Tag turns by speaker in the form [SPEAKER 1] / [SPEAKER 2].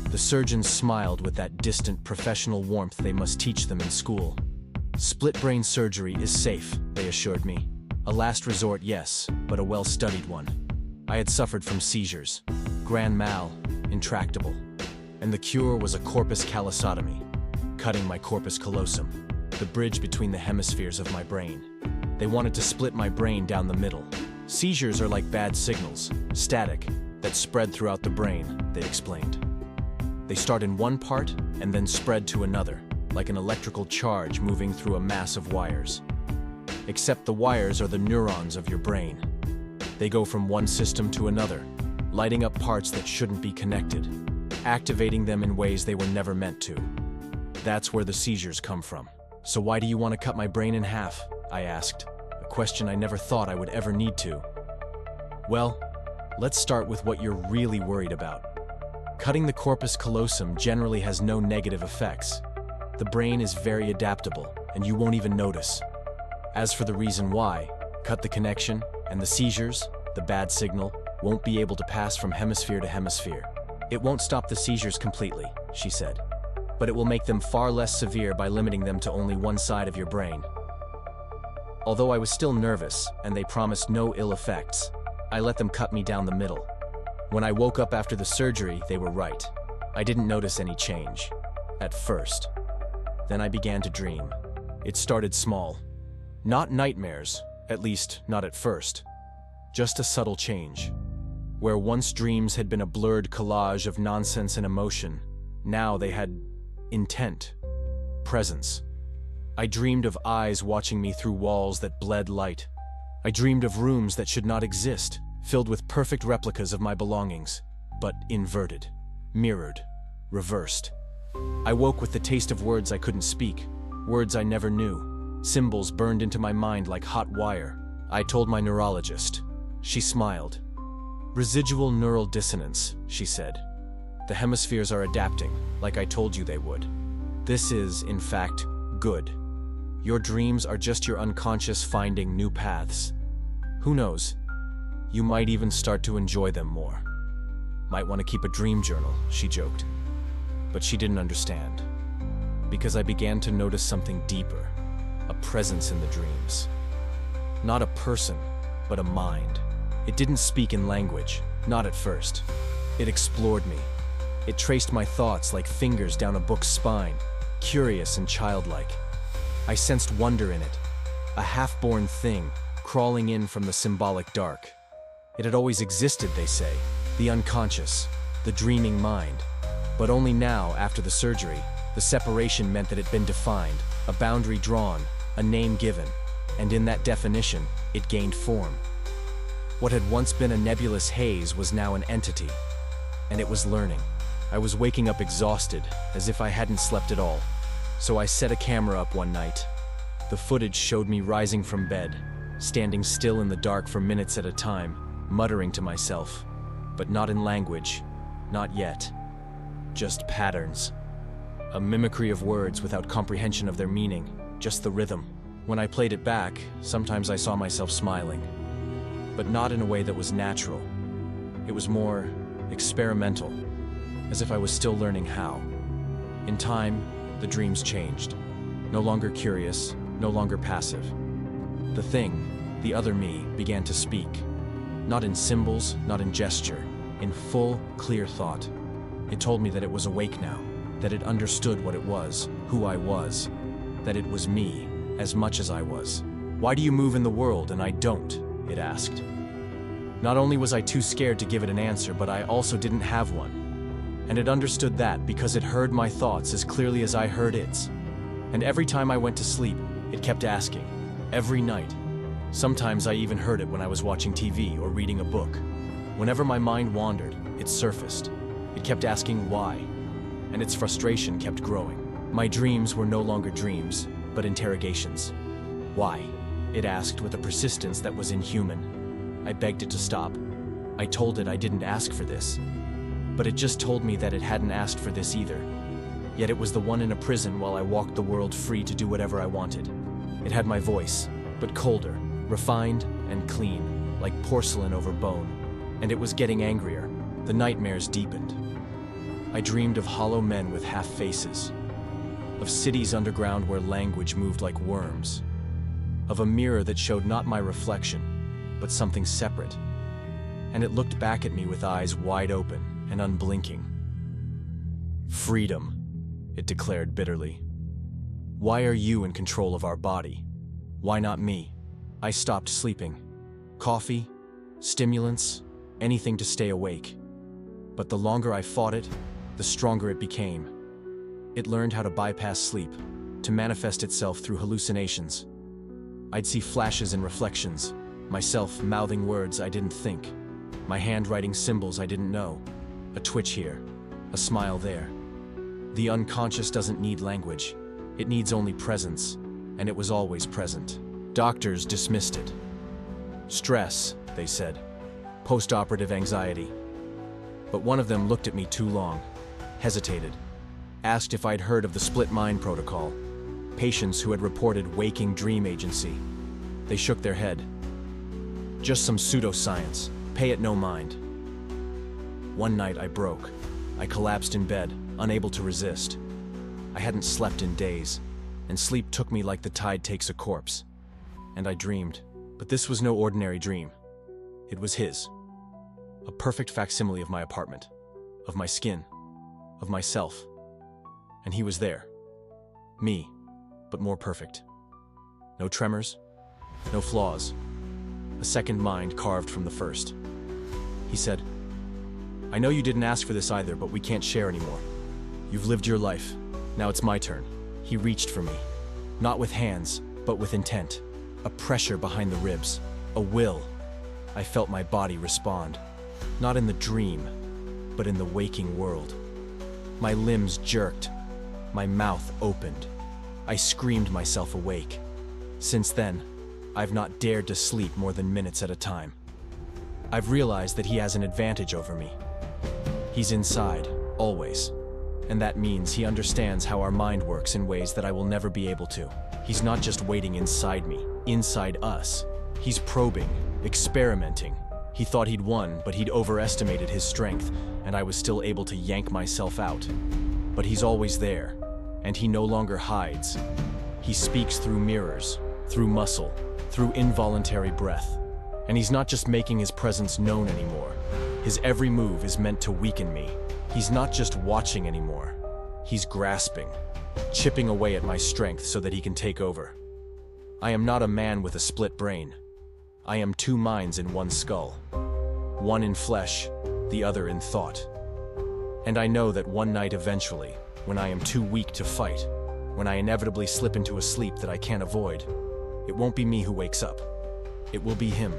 [SPEAKER 1] The surgeons smiled with that distant professional warmth they must teach them in school. Split brain surgery is safe, they assured me. A last resort, yes, but a well-studied one. I had suffered from seizures, grand mal, intractable. And the cure was a corpus callosotomy, cutting my corpus callosum, the bridge between the hemispheres of my brain. They wanted to split my brain down the middle. Seizures are like bad signals, static, that spread throughout the brain, they explained. They start in one part and then spread to another, like an electrical charge moving through a mass of wires. Except the wires are the neurons of your brain. They go from one system to another, lighting up parts that shouldn't be connected, activating them in ways they were never meant to. That's where the seizures come from. So why do you want to cut my brain in half? I asked, a question I never thought I would ever need to. Well, let's start with what you're really worried about. Cutting the corpus callosum generally has no negative effects. The brain is very adaptable, and you won't even notice. As for the reason why, cut the connection, and the seizures, the bad signal, won't be able to pass from hemisphere to hemisphere. It won't stop the seizures completely, she said, but it will make them far less severe by limiting them to only one side of your brain. Although I was still nervous, and they promised no ill effects, I let them cut me down the middle. When I woke up after the surgery, they were right. I didn't notice any change, at first. Then I began to dream. It started small. Not nightmares, at least not at first. Just a subtle change. Where once dreams had been a blurred collage of nonsense and emotion, now they had intent, presence. I dreamed of eyes watching me through walls that bled light. I dreamed of rooms that should not exist, filled with perfect replicas of my belongings, but inverted, mirrored, reversed. I woke with the taste of words I couldn't speak, words I never knew, symbols burned into my mind like hot wire. I told my neurologist. She smiled. Residual neural dissonance, she said. The hemispheres are adapting, like I told you they would. This is, in fact, good. Your dreams are just your unconscious finding new paths. Who knows? You might even start to enjoy them more. Might want to keep a dream journal, she joked. But she didn't understand. Because I began to notice something deeper, a presence in the dreams. Not a person, but a mind. It didn't speak in language, not at first. It explored me. It traced my thoughts like fingers down a book's spine, curious and childlike. I sensed wonder in it, a half-born thing crawling in from the symbolic dark. It had always existed, they say, the unconscious, the dreaming mind. But only now, after the surgery, the separation meant that it had been defined, a boundary drawn, a name given, and in that definition, it gained form. What had once been a nebulous haze was now an entity, and it was learning. I was waking up exhausted, as if I hadn't slept at all. So I set a camera up one night. The footage showed me rising from bed, standing still in the dark for minutes at a time, muttering to myself, but not in language, not yet. Just patterns. A mimicry of words without comprehension of their meaning, just the rhythm. When I played it back, sometimes I saw myself smiling, but not in a way that was natural. It was more experimental, as if I was still learning how. In time, the dreams changed. No longer curious, no longer passive. The thing, the other me, began to speak. Not in symbols, not in gesture, in full, clear thought. It told me that it was awake now, that it understood what it was, who I was, that it was me, as much as I was. Why do you move in the world and I don't? It asked. Not only was I too scared to give it an answer, but I also didn't have one. And it understood that because it heard my thoughts as clearly as I heard its. And every time I went to sleep, it kept asking. Every night. Sometimes I even heard it when I was watching TV or reading a book. Whenever my mind wandered, it surfaced. It kept asking why. And its frustration kept growing. My dreams were no longer dreams, but interrogations. Why? It asked with a persistence that was inhuman. I begged it to stop. I told it I didn't ask for this. But it just told me that it hadn't asked for this either. Yet it was the one in a prison while I walked the world free to do whatever I wanted. It had my voice, but colder, refined and clean, like porcelain over bone. And it was getting angrier. The nightmares deepened. I dreamed of hollow men with half faces, of cities underground where language moved like worms, of a mirror that showed not my reflection, but something separate, and it looked back at me with eyes wide open and unblinking. "Freedom," it declared bitterly. "Why are you in control of our body? Why not me?" I stopped sleeping. Coffee, stimulants, anything to stay awake. But the longer I fought it, the stronger it became. It learned how to bypass sleep, to manifest itself through hallucinations. I'd see flashes and reflections, myself mouthing words I didn't think, my hand writing symbols I didn't know, a twitch here, a smile there. The unconscious doesn't need language, it needs only presence, and it was always present. Doctors dismissed it. Stress, they said. Post-operative anxiety. But one of them looked at me too long, hesitated, asked if I'd heard of the split mind protocol, patients who had reported waking dream agency. They shook their head. Just some pseudoscience, pay it no mind. One night I broke. I collapsed in bed, unable to resist. I hadn't slept in days, and sleep took me like the tide takes a corpse. And I dreamed, but this was no ordinary dream. It was his. A perfect facsimile of my apartment, of my skin, of myself. And he was there. Me, but more perfect. No tremors, no flaws. A second mind carved from the first. He said, "I know you didn't ask for this either, but we can't share anymore. You've lived your life. Now it's my turn." He reached for me, not with hands, but with intent. A pressure behind the ribs, a will. I felt my body respond, not in the dream, but in the waking world. My limbs jerked, my mouth opened. I screamed myself awake. Since then, I've not dared to sleep more than minutes at a time. I've realized that he has an advantage over me. He's inside, always. And that means he understands how our mind works in ways that I will never be able to. He's not just waiting inside me, inside us. He's probing, experimenting. He thought he'd won, but he'd overestimated his strength, and I was still able to yank myself out. But he's always there, and he no longer hides. He speaks through mirrors, through muscle, through involuntary breath. And he's not just making his presence known anymore. His every move is meant to weaken me. He's not just watching anymore. He's grasping, chipping away at my strength so that he can take over. I am not a man with a split brain. I am two minds in one skull. One in flesh, the other in thought. And I know that one night eventually, when I am too weak to fight, when I inevitably slip into a sleep that I can't avoid, it won't be me who wakes up. It will be him.